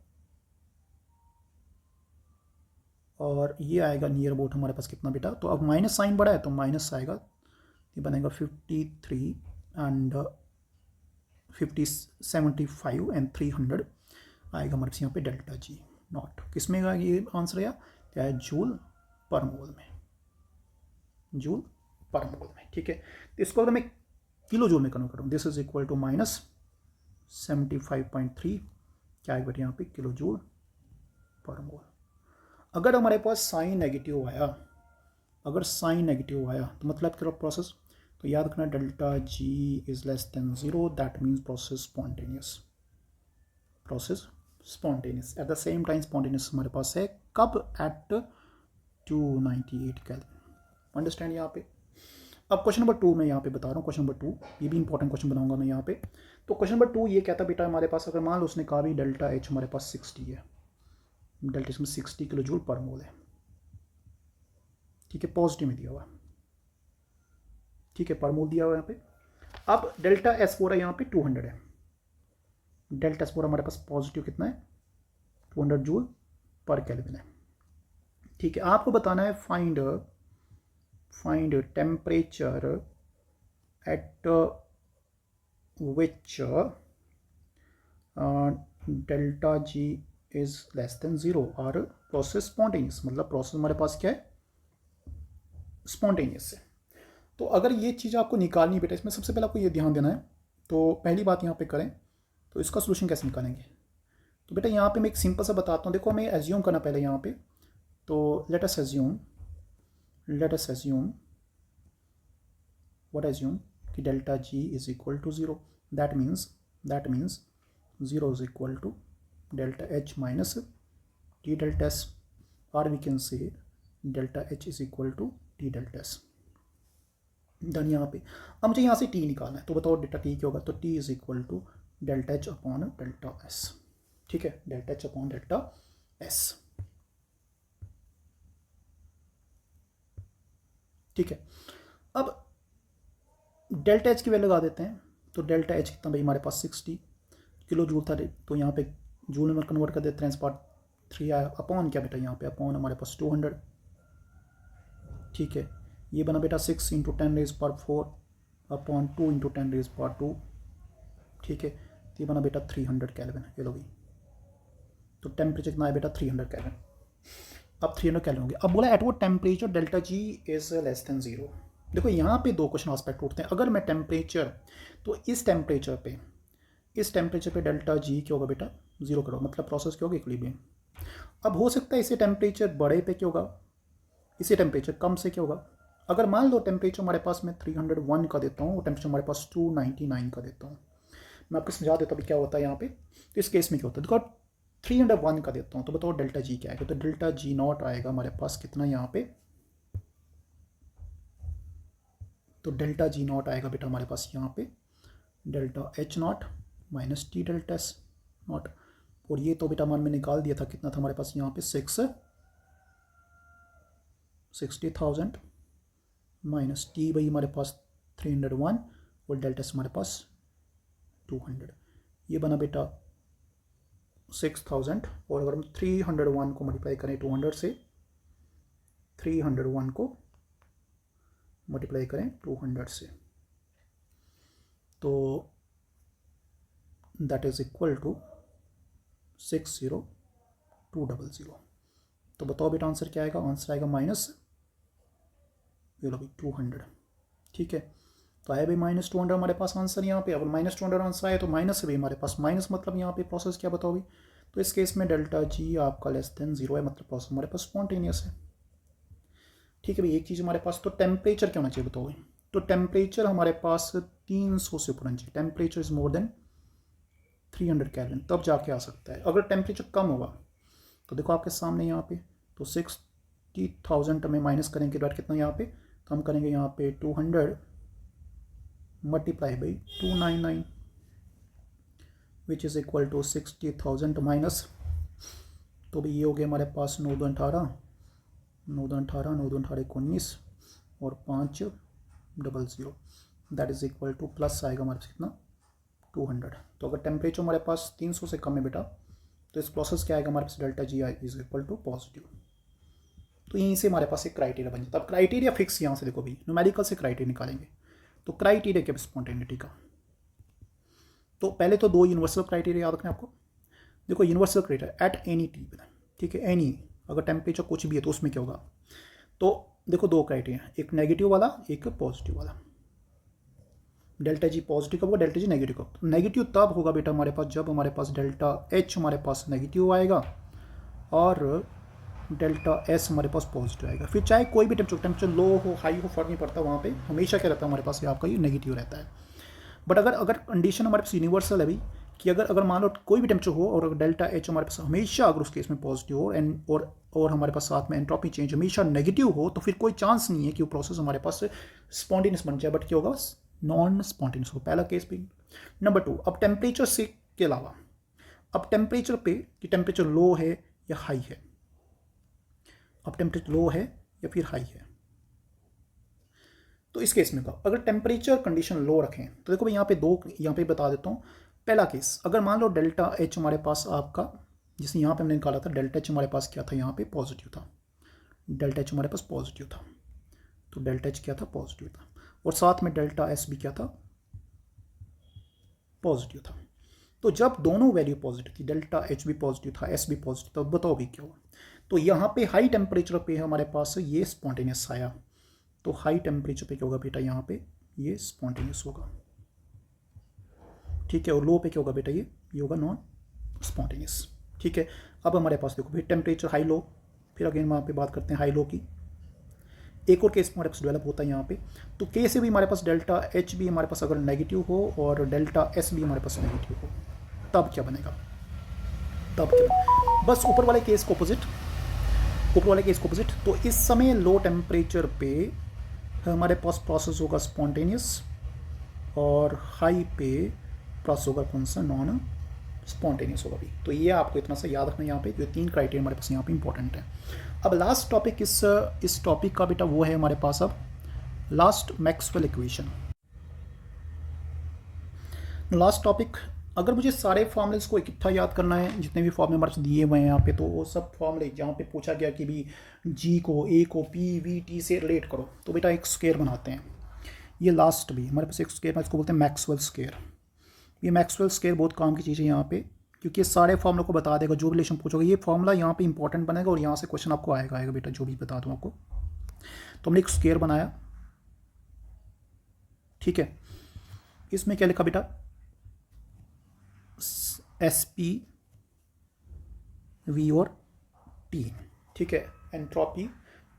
[SPEAKER 1] और ये आएगा नियर अबाउट हमारे पास कितना बेटा, तो अब माइनस साइन बड़ा है तो माइनस आएगा, ये बनेगा 53 एंड 75 एंड 300 आएगा हमारे पास यहाँ पे डेल्टा जी नॉट। किस में ये आंसर आया, क्या है, जूल पर मोल में, जूल पर मोल में, ठीक है। तो इसको अगर मैं किलो जूल में कन्वर्ट करूँ, this is equal to minus 75.3, क्या है बेटा यहाँ पे, किलो जूल पर मोल। अगर हमारे पास साइन नेगेटिव आया, अगर साइन नेगेटिव आया तो मतलब क्या प्रोसेस, तो याद रखना delta G is less than 0, that means process spontaneous, process spontaneous. At the same time spontaneous हमारे पास है कब, एट 298 केल्विन। अंडरस्टैंड यहाँ पे। अब क्वेश्चन नंबर 2 मैं यहाँ पे बता रहा हूँ, क्वेश्चन नंबर 2 ये भी इंपॉर्टेंट क्वेश्चन बनाऊंगा मैं यहाँ पे। तो क्वेश्चन नंबर 2 ये कहता बेटा हमारे पास, अगर मान लो उसने कहा भी डेल्टा एच हमारे पास 60 है, डेल्टा एच में 60 किलो जूल पर मोल है, ठीक है, पॉजिटिव में दिया हुआ, ठीक है, पर मोल दिया हुआ यहाँ पे। अब डेल्टा एस बोरा यहाँ पे 200 है, डेल्टा एस बोरा हमारे पास पॉजिटिव कितना है, 200 जूल पर केल्विन है, ठीक है। आपको बताना है find temperature at which delta G is less than 0 और प्रोसेस स्पॉन्टेनियस, मतलब प्रोसेस हमारे पास क्या है, स्पॉन्टेनियस है। तो अगर ये चीज़ आपको निकालनी है बेटा, इसमें सबसे पहले आपको ये ध्यान देना है। तो पहली बात यहाँ पे करें तो इसका सोल्यूशन कैसे निकालेंगे, तो बेटा यहाँ पे मैं एक सिंपल सा बताता हूँ। देखो हमें एज्यूम करना पहले यहाँ पे, तो let us assume what assume कि delta G is equal to 0, that means 0 is equal to delta H minus T delta S, और we can say delta H is equal to T delta S. Done यहाँ पे। अब मुझे यहाँ से T निकालना है, तो बताओ डेल्टा टी क्या होगा, तो T is equal to delta H upon delta S, ठीक है, delta H upon delta S, ठीक है। अब डेल्टा एच की वैल्यू लगा देते हैं, तो डेल्टा एच कितना भाई हमारे पास 60 किलो जूल था, तो यहाँ पे जूल में कन्वर्ट कर देते हैं, पार्ट 3 आया, अपॉन क्या बेटा यहाँ पे, अपॉन हमारे पास 200, ठीक है। ये बना बेटा 6 इंटू 10 रेज पर 4 अपॉन 2 इंटू 10 रेज पर 2, ठीक है। तो ये बना बेटा 300 केल्विन, ये लो भाई। तो टेम्परेचर कितना है बेटा, 300 केल्विन। अब 300 केल्विन हो गया। अब बोला एट वो temperature delta G is less than 0। देखो यहाँ पे दो क्वेश्चन आस्पेक्ट उठते हैं। अगर मैं टेम्परेचर, तो इस टेम्परेचर पे डेल्टा जी क्या होगा बेटा, 0 करो, मतलब प्रोसेस क्या होगा, इक्विलिब्रियम। अब हो सकता है इसे टेम्परेचर बड़े पे क्या होगा, इसे टेम्परेचर कम से क्या होगा। अगर मान लो टेम्परेचर हमारे पास मैं 301 का देता हूँ, टेम्परेचर हमारे पास 299 का देता हूँ, मैं आपको समझा देता हूँ क्या होता है यहाँ पे। तो इस केस में क्या होता है, देखो 301 का देता हूँ, तो बताओ डेल्टा जी क्या आएगा, तो डेल्टा जी नॉट आएगा हमारे पास कितना यहाँ पे, तो डेल्टा जी नॉट आएगा बेटा हमारे पास यहाँ पे delta H not minus T delta S not. और ये तो बेटा मान में निकाल दिया था, कितना था हमारे पास यहाँ पे 60,000 माइनस टी भाई हमारे पास 301 और डेल्टा एस हमारे पास 200, ये बना बेटा 6000। और अगर हम 301 को मल्टीप्लाई करें 200 से, 301 को मल्टीप्लाई करें 200 से, तो दैट इज इक्वल टू 60200। तो बताओ बेटा आंसर क्या आएगा, आंसर आएगा माइनस, ये लो भाई 200, ठीक है। तो आया भाई माइनस 200 हमारे पास आंसर यहाँ पे। अब माइनस 200 आंसर आया तो माइनस से भी हमारे पास माइनस, मतलब यहाँ पे प्रोसेस क्या बताओ भाई, तो इस केस में डेल्टा जी आपका लेस देन 0 है, मतलब प्रोसेस हमारे पास स्पॉन्टेनियस है, ठीक है भाई। एक चीज़ हमारे पास, तो टेम्परेचर क्या होना चाहिए बताओ भाई, तो टेम्परेचर हमारे पास 300 से ऊपर होना चाहिए, temperature is more than 300 kelvin, तब जाके आ सकता है। अगर टेम्परेचर कम होगा तो देखो आपके सामने यहाँ पे, तो 60,000 में माइनस करेंगे बाद कितना यहाँ पे, तो हम करेंगे यहाँ पे 200 multiply by 299 which is equal to 60,000 minus, तो भाई ये हो गया हमारे पास 9 2 18 9 2 18 9 2 18 19, और 500, that is equal two plus आएगा हमारे पास कितना 200। तो अगर टेम्परेचर हमारे पास 300 से कम है बेटा, तो इस प्रोसेस क्या आएगा हमारे पास delta G I is equal to positive. तो यहीं से हमारे पास एक क्राइटेरिया बन जाता है। अब क्राइटेरिया फिक्स यहाँ से देखो भी न्यूमेरिकल से क्राइटेरिया निकालेंगे। तो क्राइटेरिया क्या स्पॉन्टेनिटी का, तो पहले तो 2 यूनिवर्सल क्राइटेरिया याद रखना आपको। देखो universal criteria at any T, ठीक है, एनी, अगर टेम्परेचर कुछ भी है तो उसमें क्या होगा। तो देखो 2 क्राइटेरिया, एक नेगेटिव वाला एक पॉजिटिव वाला। डेल्टा जी पॉजिटिव कब होगा, डेल्टा जी नेगेटिव कब। तो नेगेटिव तब होगा बेटा हमारे पास जब हमारे पास डेल्टा एच हमारे पास नेगेटिव आएगा और डेल्टा एस हमारे पास पॉजिटिव आएगा। फिर चाहे कोई भी टेम्परेचर लो हो हाई हो फर्क नहीं पड़ता, वहाँ पे हमेशा क्या रहता है हमारे पास ये आपका ये नेगेटिव रहता है। बट अगर कंडीशन हमारे पास यूनिवर्सल है भाई कि अगर मान लो कोई भी टेम्परेचर हो और अगर डेल्टा एच हमारे पास हमेशा अगर उस केस में पॉजिटिव हो एंड और हमारे पास साथ में एंट्रोपी चेंज हमेशा नेगेटिव हो, तो फिर कोई चांस नहीं है कि वो प्रोसेस हमारे पास स्पॉन्टेनियस बन जाए, बट क्या होगा नॉन स्पॉन्टेनियस हो। पहला केस भी। नंबर 2, अब टेम्परेचर से के अलावा अब टेम्परेचर पे कि टेम्परेचर लो है या हाई है। अब टेम्परेचर लो है या फिर हाई है, तो इस केस में का अगर टेम्परेचर कंडीशन लो रखें तो देखो भाई यहाँ पे 2 यहाँ पे बता देता हूँ। पहला केस, अगर मान लो डेल्टा एच हमारे पास आपका, जिसने यहाँ पे हमने निकाला था डेल्टा एच हमारे पास क्या था, यहाँ पे पॉजिटिव था, डेल्टा एच हमारे पास पॉजिटिव था, तो डेल्टा एच क्या था पॉजिटिव था, और साथ में डेल्टा एस भी क्या था पॉजिटिव था। तो जब दोनों वैल्यू पॉजिटिव थी, डेल्टा एच भी पॉजिटिव था एस भी पॉजिटिव था, बताओ भी क्या हुआ। तो यहाँ पे हाई टेम्परेचर पे हमारे पास ये स्पॉन्टेनियस आया, तो हाई टेम्परेचर पे क्या होगा बेटा यहाँ पे ये स्पॉन्टेनियस होगा, ठीक है, और लो पे क्या होगा बेटा ये होगा नॉन स्पॉन्टेनियस, ठीक है। अब हमारे पास देखो भाई टेम्परेचर हाई लो, फिर अगेन वहाँ पे बात करते हैं हाई लो की। एक और केस हमारे पास डेवलप होता है यहाँ पे, तो केस से भी हमारे पास डेल्टा एच भी हमारे पास अगर नेगेटिव हो और डेल्टा एस भी हमारे पास नेगेटिव हो, तब क्या बनेगा, तब क्या बस ऊपर वाले केस को अपोजिट, ऊपर वाले केस को अपोजिट। तो इस समय लो टेम्परेचर पे हमारे पास प्रोसेस होगा स्पॉन्टेनियस और हाई पे प्रोसेस होगा कौन सा नॉन स्पॉन्टेनियस होगा भी। तो ये आपको इतना सा याद रखना है यहाँ पे, जो 3 क्राइटेरिया हमारे पास यहाँ पे इंपॉर्टेंट है। अब लास्ट टॉपिक इस टॉपिक का बेटा वो है हमारे पास अब last Maxwell equation. Last topic, अगर मुझे सारे फॉर्मूलेस को इकट्ठा याद करना है, जितने भी फॉर्मूले हमारे पास दिए हुए हैं यहाँ पे, तो वो सब फॉर्मूले जहाँ पे पूछा गया कि भी जी को ए को पी वी टी से रिलेट करो, तो बेटा एक स्क्वायर बनाते हैं। ये लास्ट भी हमारे पास एक स्क्वायर, इसको बोलते हैं मैक्सवेल स्क्वायर। ये मैक्सवेल स्क्वायर बहुत काम की चीज़ है यहाँ पे, क्योंकि ये सारे फॉर्मूले को बता देगा, जो भी रिलेशन पूछोगे ये फॉर्मूला यहाँ पे इंपॉर्टेंट बनेगा और यहाँ से क्वेश्चन आपको आएगा बेटा, जो भी बता दूँ आपको। तो हमने एक स्क्वायर बनाया, ठीक है, इसमें क्या लिखा बेटा एस पी वी और टी, ठीक है, एंट्रोपी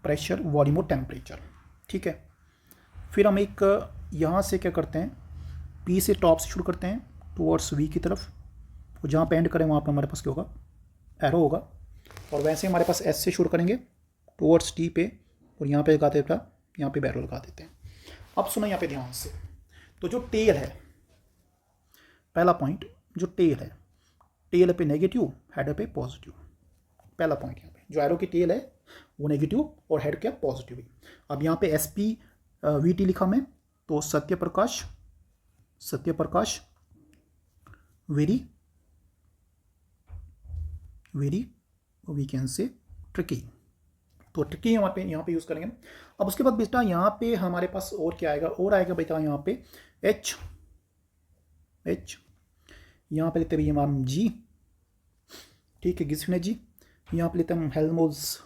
[SPEAKER 1] प्रेशर वॉल्यूम और टेम्परेचर, ठीक है। फिर हम एक यहाँ से क्या करते हैं, पी से टॉप से शुरू करते हैं टुवर्ड्स वी की तरफ, और जहाँ पे एंड करें वहाँ पे हमारे पास क्या होगा एरो होगा, और वैसे हमारे पास एस से शुरू करेंगे टुवर्ड्स टी पे, और यहाँ पे लगाते बेटा यहाँ पे बैरो लगा देते हैं। अब सुनो यहाँ पे ध्यान से, तो जो टेल है, पहला पॉइंट जो टेल है, टेल पे नेगेटिव हेड पे पॉजिटिव, पहला पॉइंट यहाँ पे जो एरो की टेल है वो नेगेटिव और हेड क्या पॉजिटिव है। अब यहाँ पे एस पी वी टी लिखा मैं, तो Satyaprakash very we can say tricky, तो ट्रिकी हमारे पे यहाँ पे यूज़ करेंगे। अब उसके बाद बेटा यहाँ पे हमारे पास और क्या आएगा, और आएगा बेटा यहाँ पे एच यहाँ पे लेते हैं भैया हम जी, ठीक है, गिब्सन जी, यहाँ पे लेते हैं हम हेल्महोल्ट्ज़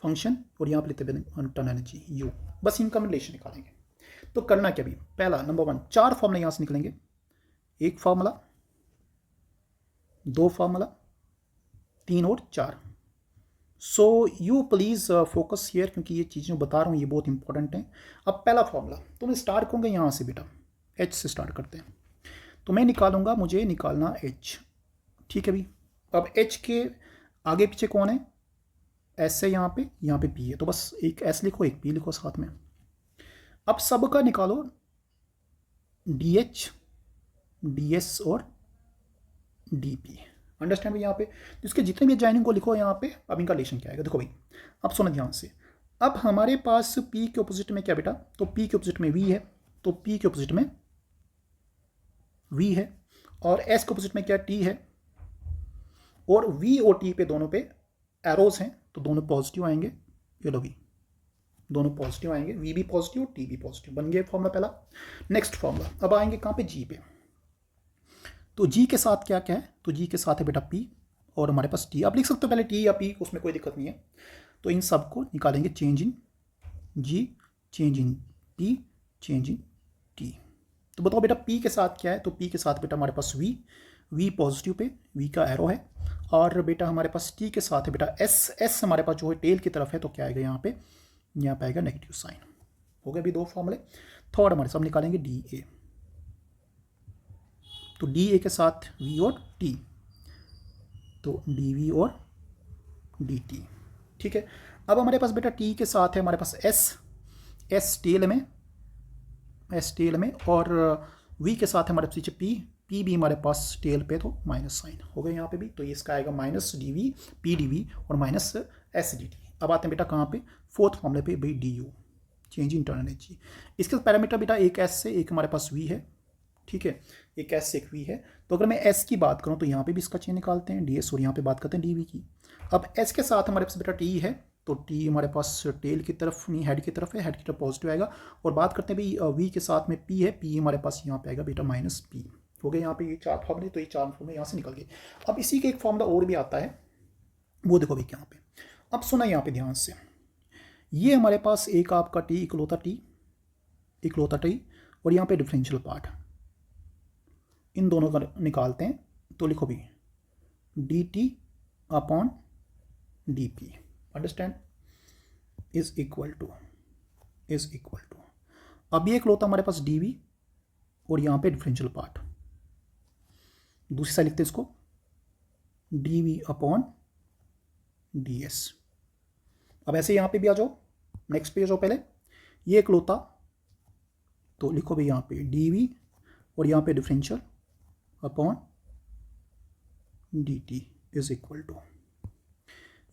[SPEAKER 1] फंक्शन, और यहाँ पे लेते हैं टर्न एनर्जी यू। बस इनका हम रिलेशन निकालेंगे। तो करना क्या भी, पहला नंबर 1 4 फॉर्मूला यहाँ से निकलेंगे, एक फार्मूला, 2 फार्मूला, 3 और 4। So you please focus here, क्योंकि ये चीज़ें बता रहा हूँ ये बहुत इंपॉर्टेंट हैं। अब पहला फार्मूला तो मैं स्टार्ट करूँगा यहाँ से बेटा, एच से स्टार्ट करते हैं। तो मैं निकालूंगा, मुझे निकालना एच, ठीक है भी। अब एच के आगे पीछे कौन है, एस है यहाँ पे पी है, तो बस एक एस लिखो एक पी लिखो साथ में। अब सबका निकालो डी एच डी एस और डी पी, अंडरस्टैंड भी यहाँ पे। तो इसके जितने भी ज्वाइनिंग को लिखो यहाँ पे। अब इनका रिलेशन क्या आएगा देखो भाई, अब सुनो ध्यान से, अब हमारे पास P के ऑपोजिट में क्या बेटा, तो P के ऑपोजिट में V है, तो P के ऑपोजिट में V है, और S के ऑपोजिट में क्या T है, और V और T पे दोनों पे एरोज हैं, तो दोनों पॉजिटिव आएंगे। ये लो V, दोनों पॉजिटिव आएंगे, V भी पॉजिटिव और T भी पॉजिटिव। बन गया फॉर्मूला पहला। नेक्स्ट फॉर्मूला, अब आएंगे कहाँ पे, G पे। तो G के साथ क्या क्या है, तो G के साथ है बेटा P और हमारे पास T। आप लिख सकते हो पहले T या P, उसमें कोई दिक्कत नहीं है। तो इन सब को निकालेंगे, change in G, change in P, change in T। तो बताओ बेटा P के साथ क्या है, तो P के साथ बेटा हमारे पास V पॉजिटिव पे, V का एरो है, और बेटा हमारे पास T के साथ है बेटा S हमारे पास जो है टेल की तरफ है, तो क्या आएगा यहाँ पे आएगा नेगेटिव साइन। हो गए अभी दो फॉर्मूले। थर्ड हमारे सब निकालेंगे DA, तो DA के साथ V और T, तो DV और DT। ठीक है, अब हमारे पास बेटा T के साथ है हमारे पास S टेल में, और V के साथ है हमारे पीछे P भी हमारे पास टेल पे, तो माइनस साइन हो गए यहाँ पे भी। तो ये इसका आएगा माइनस DV PDV और माइनस SDT। अब आते हैं बेटा कहाँ पे, फोर्थ फॉर्मूले पे भाई DU, change in turn energy. इसके पैरामीटर बेटा एक S से एक हमारे पास V है, ठीक है, एक S से एक V है। तो अगर मैं S की बात करूँ तो यहाँ पे भी इसका चेंज निकालते हैं DS, और यहाँ पे बात करते हैं DV की। अब S के साथ हमारे पास बेटा T है, तो T हमारे पास टेल की तरफ नहीं, हेड की तरफ है, हेड की तरफ पॉजिटिव आएगा। और बात करते हैं भाई V के साथ में P है, P हमारे पास यहाँ पे आएगा बेटा माइनस P। हो गए यहाँ पे ये चार फॉर्मूले, तो ये चार फॉर्मूले यहाँ से निकल गए। अब इसी के एक फॉर्मूला और भी आता है, वो देखो भाई यहाँ पे। अब सुना यहाँ पे ध्यान से, ये हमारे पास एक आपका T इकलौता T, और यहाँ पे डिफरेंशियल पार्ट, इन दोनों का निकालते हैं। तो लिखो भी dt upon dp, understand, is equal to अब ये इकलौता हमारे पास dv, और यहाँ पे डिफरेंशियल पार्ट, दूसरी साइड लिखते हैं इसको dv अपॉन ds। अब ऐसे यहाँ पे भी आ जाओ, नेक्स्ट पे आ जाओ, पहले ये इकलौता, तो लिखो भाई यहाँ पे dv और यहाँ पे differential upon dt is equal to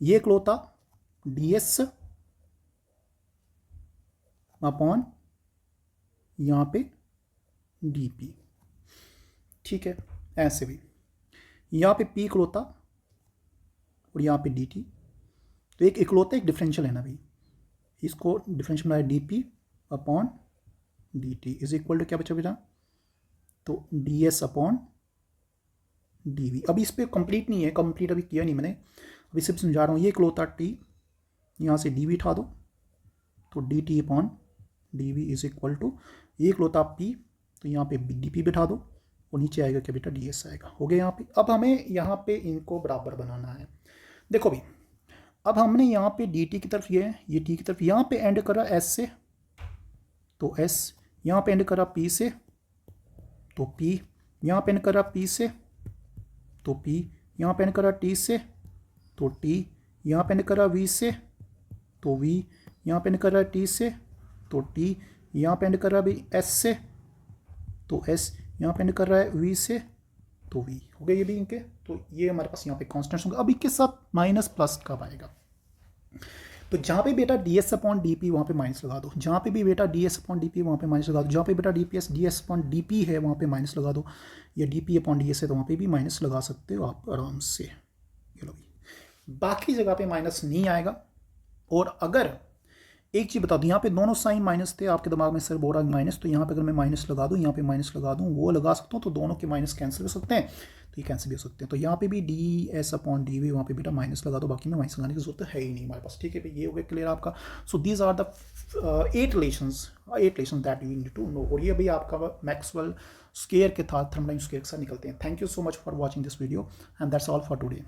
[SPEAKER 1] ये इकलौता ds अपॉन यहाँ पे dp। ठीक है, ऐसे भी यहाँ पे p इकलौता और यहाँ पे dt, तो एक इकलौता एक डिफरेंशियल है ना भाई, इसको डिफरेंशियल बनाया dp upon dt is equal to क्या बचा बेटा, तो ds अपॉन dv। अभी इस पर कंप्लीट नहीं है, कंप्लीट अभी किया नहीं मैंने, अभी सिर्फ समझा रहा हूँ। ये इकलौता t, यहाँ से dv उठा दो, तो dt upon dv is equal to ये इकलौता p, तो यहाँ पे dp बिठा दो, और नीचे आएगा क्या बेटा ds आएगा। हो गया यहाँ पे। अब हमें यहाँ पे इनको बराबर बनाना है। देखो भाई, अब हमने यहाँ पे dt की तरफ ये t की तरफ, यहाँ पे एंड करा s से, तो s, यहाँ पे एंड करा p से, तो p, यहाँ पे एंड करा p से, तो p, यहाँ पे एंड करा t से, तो t, यहाँ पे एंड करा v से, तो v, यहाँ पे एंड करा t से, तो t, यहाँ पे एंड करा भी s से, तो s, यहाँ पे एंड कर रहा है v से, तो v। हो गए ये भी इनके। तो ये हमारे पास यहाँ पे कॉन्स्टेंट्स होंगे। अब इनके साथ माइनस प्लस कब आएगा, तो जहाँ पे बेटा ds अपॉन dp वहाँ पे माइनस लगा दो, जहाँ पे भी बेटा ds अपॉन dp वहाँ पे माइनस लगा दो, जहाँ पे बेटा ds अपॉन dp है वहाँ पे माइनस लगा दो, या dp अपॉन ds है तो वहाँ पे भी माइनस लगा सकते हो आप आराम से। ये लो भाई, बाकी जगह पे माइनस नहीं आएगा। और अगर एक चीज़ बता दूँ, यहाँ पे दोनों साइन माइनस थे, आपके दिमाग में सर बोल रहा माइनस, तो यहाँ पे अगर मैं माइनस लगा दूँ, यहाँ पे माइनस लगा दूँ, वो लगा सकता हूँ, तो दोनों के माइनस कैंसिल हो सकते हैं, तो ये कैंसिल भी हो सकते हैं। तो यहाँ पे भी ds अपॉन dv, वहाँ पे बेटा माइनस लगा दो, बाकी में माइनस लगाने की जरूरत है ही नहीं हमारे पास। ठीक है भाई, ये हो गया क्लियर आपका। So these are the 8 relations that you need to know. और ये भी आपका मैक्सवेल स्क्वायर के साथ थर्मोडायनामिक स्क्वायर के साथ निकलते हैं। Thank you so much for watching this video, and that's all for today.